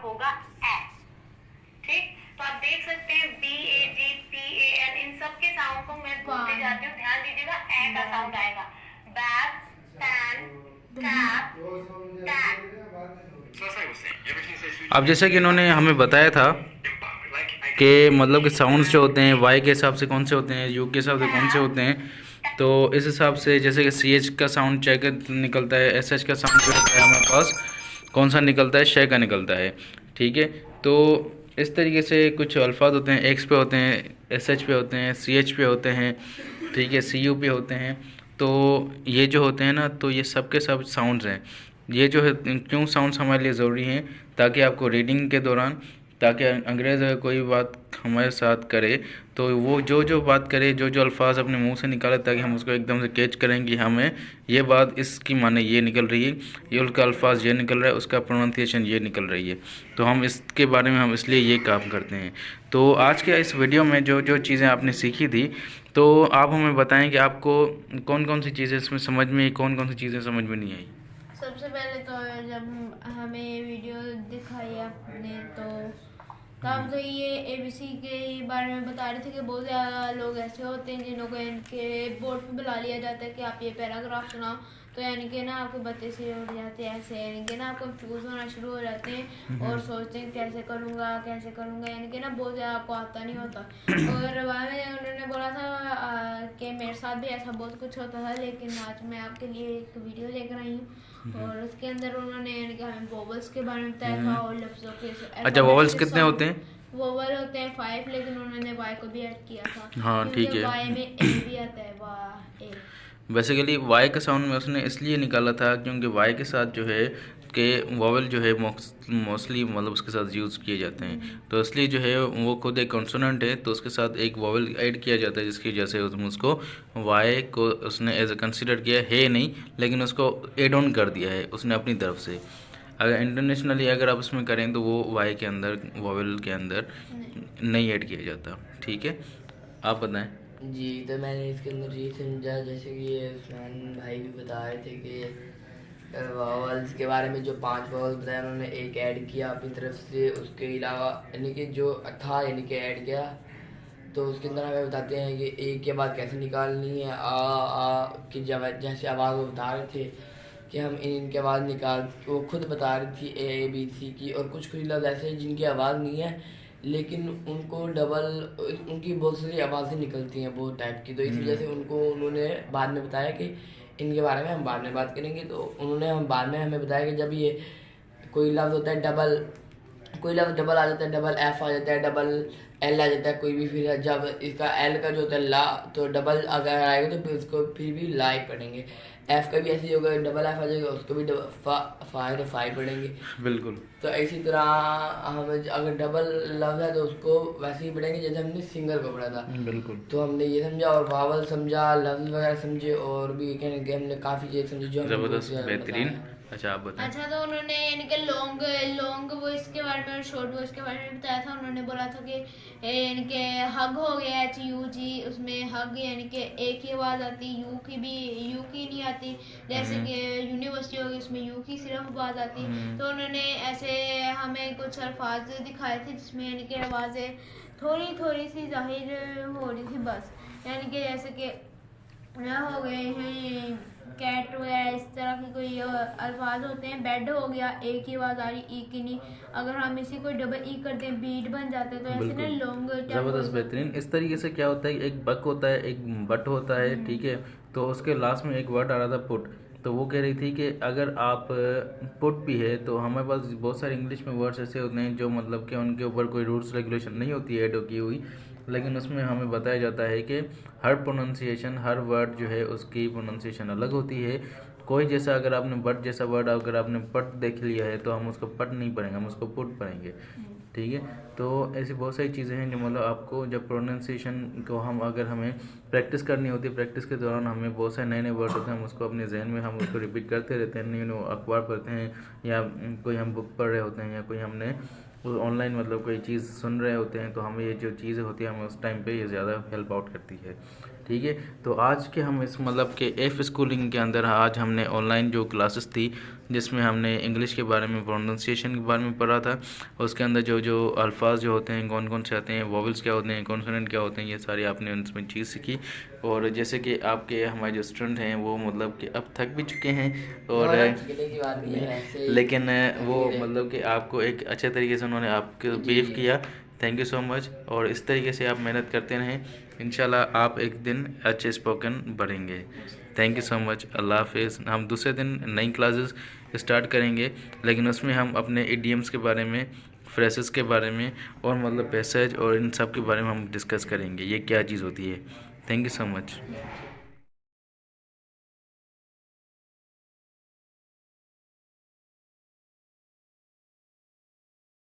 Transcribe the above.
होगा ए। ठीक, तो आप देख सकते हैं BAGPAN, इन सब के साउंड को मैं बोलते जाती हूँ, ध्यान दीजिएगा। ए का साउंड आएगा। Bag, pan, tap, tap. अब जैसा कि इन्होंने हमें बताया था कि मतलब कि साउंड्स जो होते हैं वाई के हिसाब से कौन से होते हैं, यू के हिसाब से कौन से होते हैं, तो इस हिसाब से जैसे कि CH का साउंड चेक निकलता है, SH का साउंड जो होता है हमारे पास कौन सा निकलता है, शे का निकलता है। ठीक है, तो इस तरीके से कुछ अल्फाज होते हैं, एक्स पे होते हैं, SH पे होते हैं, CH पे होते हैं, ठीक है, CU पे होते हैं। तो ये जो होते हैं ना, तो ये सब के सब साउंड्स हैं। ये जो है क्यों साउंड्स हमारे लिए ज़रूरी हैं, ताकि आपको रीडिंग के दौरान, ताकि अंग्रेज़ अगर कोई बात हमारे साथ करे तो वो जो जो बात करे, जो जो अल्फाज अपने मुंह से निकाले, ताकि हम उसको एकदम से कैच करें कि हमें ये बात इसकी माने ये निकल रही है, ये उसका अल्फाज ये निकल रहा है, उसका प्रोनाउंसिएशन ये निकल रही है। तो हम इसके बारे में हम इसलिए ये काम करते हैं। तो आज के इस वीडियो में जो जो चीज़ें आपने सीखी थी, तो आप हमें बताएं कि आपको कौन कौन सी चीज़ें इसमें समझ में आई, कौन कौन सी चीज़ें समझ में नहीं आई। सबसे पहले तो जब हमें वीडियो दिखाई आपने तो हम तो ये ABC के बारे में बता रहे थे कि बहुत ज़्यादा लोग ऐसे होते हैं जिन्हों को इनके बोर्ड पे बुला लिया जाता है कि आप ये पैराग्राफ सुनाओ, तो यानी कि ना आपके बत्ते से उड़ जाते हैं ऐसे, यानी कि ना आपको कंफ्यूज होना शुरू हो जाते हैं और सोचते हैं कैसे करूँगा, यानी कि ना बहुत ज़्यादा आपको आता नहीं होता। और वहाँ में उन्होंने बोला था कि मेरे साथ भी ऐसा बहुत कुछ होता था, लेकिन आज मैं आपके लिए एक वीडियो लेकर आई हूँ और उसके अंदर उन्होंने यानी कि हमें वोवल्स के बारे में बताया था और लफ्ज़ों के। अच्छा, वोवल्स कितने होते हैं? वोवल होते हैं 5, लेकिन उन्होंने वाई को भी ऐड किया था हाँ ठीक क्योंकि है। वाई में ए भी आता है, वाह ए। बेसिकली वाई का साउंड में उसने इसलिए निकाला था क्योंकि वाई के साथ जो है कि वोवल जो है मोस्टली मतलब उसके साथ यूज़ किए जाते हैं, तो इसलिए जो है वो खुद एक कॉन्सोनेंट है, तो उसके साथ एक वोवल ऐड किया जाता है, जिसकी वजह से उसको वाई को उसने एज ए कंसिडर किया है नहीं, लेकिन उसको एड ऑन कर दिया है उसने अपनी तरफ से। अगर इंटरनेशनली अगर आप उसमें करें तो वो वाई के अंदर, वोवल के अंदर नहीं ऐड किया जाता। ठीक है, आप बताएं। जी, तो मैंने इसके अंदर ये समझा, जैसे कि ये उस्मान भाई भी बता रहे थे कि वावल्स के बारे में, जो 5 वावल्स बताया उन्होंने एक ऐड किया अपनी तरफ से, उसके अलावा यानी कि जो था यानी कि ऐड किया, तो उसके अंदर हमें बताते हैं कि ए के बाद कैसे निकालनी है, आ की जैसे आवाज़ वो बता रहे थे कि हम इनकी आवाज़ निकाल, वो खुद बता रही थी ABC की, और कुछ कुछ लफ्ज़ ऐसे हैं जिनकी आवाज़ नहीं है लेकिन उनको डबल, उनकी बहुत सारी आवाज़ें निकलती हैं बहुत टाइप की, तो इस वजह से उनको उन्होंने बाद में बताया कि इनके बारे में हम बाद में बात करेंगे। तो उन्होंने हम बाद में हमें बताया कि जब ये कोई लफ्ज़ होता है डबल, कोई लफ्ज़ डबल आ जाता है, डबल F आ जाता है, डबल L आ जाता है कोई भी, फिर जब इसका L का जो होता है ला, तो डबल अगर आएगा तो फिर उसको फिर भी लाई पढ़ेंगे। F का भी ऐसे ही होगा, डबल F आ जाएगा उसको भी फाई पढ़ेंगे। बिल्कुल। तो इसी तरह हम अगर डबल लफ्ज़ है तो उसको वैसे ही पढ़ेंगे जैसे हमने सिंगल को पढ़ा था। बिल्कुल। तो हमने ये समझा और वावल समझा, लफ्ज़ वगैरह समझे, और भी कहने के हमने काफ़ी चीज़ें समझी जो हमें बहुत ज़बरदस्त, ज़्यादा बेहतरीन। बताया। अच्छा, आप बताएं। अच्छा, तो उन्होंने यानी कि लॉन्ग वॉइस के बारे में और शॉर्ट वॉइस के बारे में बताया था। उन्होंने बोला था कि यानी कि हग हो गया HUG, उसमें हग यानी कि एक ही आवाज़ आती, यू की नहीं आती, जैसे कि यूनिवर्सिटी हो गई उसमें यू की सिर्फ आवाज़ आती। तो उन्होंने ऐसे हमें कुछ अल्फाज दिखाए थे जिसमें यानी कि आवाज़ें थोड़ी थोड़ी सी जाहिर हो रही थी बस, यानी कि जैसे कि हो गए हैं कैट वगैरह, इस तरह की कोई अल्फाज होते हैं। बेड हो गया, एक ही आवाज़ आ रही, ई की नहीं, अगर हम इसी को डबल ई करते हैं बीट बन जाते हैं, तो ऐसे ना लॉन्ग ज़बरदस्त, बेहतरीन। इस तरीके से क्या होता है, एक बक होता है, एक बट होता है, ठीक है, तो उसके लास्ट में एक वर्ड आ रहा था पुट, तो वो कह रही थी कि अगर आप पुट भी है तो हमारे पास बहुत सारे इंग्लिश में वर्ड्स ऐसे होते हैं जो मतलब कि उनके ऊपर कोई रूल्स रेगुलेशन नहीं होती है ऐड की हुई, लेकिन उसमें हमें बताया जाता है कि हर प्रोनाउंसिएशन, हर वर्ड जो है उसकी प्रोनाउंसिएशन अलग होती है। कोई जैसा अगर आपने बट जैसा वर्ड अगर आपने पट देख लिया है तो हम उसको पट नहीं पढ़ेंगे, हम उसको पुट पढ़ेंगे। ठीक है, तो ऐसी बहुत सारी चीज़ें हैं जो मतलब आपको जब प्रोनाउंसिएशन को हम अगर हमें प्रैक्टिस करनी होती है, प्रैक्टिस के दौरान हमें बहुत सारे नए नए वर्ड होते हैं, हम उसको अपने जहन में हम उसको रिपीट करते रहते हैं, न्यू न्यू अखबार पढ़ते हैं या कोई हम बुक पढ़ रहे होते हैं या कोई हमने ऑनलाइन मतलब कोई चीज़ सुन रहे होते हैं, तो हमें ये जो चीज़ें होती है हमें उस टाइम पे ये ज़्यादा हेल्प आउट करती है। ठीक है। तो आज के हम इस मतलब के एफ स्कूलिंग के अंदर आज हमने ऑनलाइन जो क्लासेस थी जिसमें हमने इंग्लिश के बारे में, प्रोनाउंसिएशन के बारे में पढ़ा था। उसके अंदर जो जो अल्फाज जो होते हैं कौन कौन से आते हैं, वॉवल्स क्या होते हैं, कॉन्सोनेंट क्या होते हैं, ये सारी आपने उसमें चीज़ सीखी। और जैसे कि आपके हमारे जो स्टूडेंट हैं वो मतलब कि अब थक भी चुके हैं और सीखने की बात नहीं है ऐसे लेकिन वो मतलब कि आपको एक अच्छे तरीके से उन्होंने आपको ब्रीफ किया। Thank you so much. और इस तरीके से आप मेहनत करते रहें, इंशाल्लाह आप एक दिन अच्छे स्पोकन बढ़ेंगे। Thank you so much. अल्लाह हाफिज़। हम दूसरे दिन नई क्लासेस स्टार्ट करेंगे, लेकिन उसमें हम अपने इडियम्स के बारे में, फ्रेसेस के बारे में और मतलब पैसेज और इन सब के बारे में हम डिस्कस करेंगे, ये क्या चीज़ होती है। Thank you so much.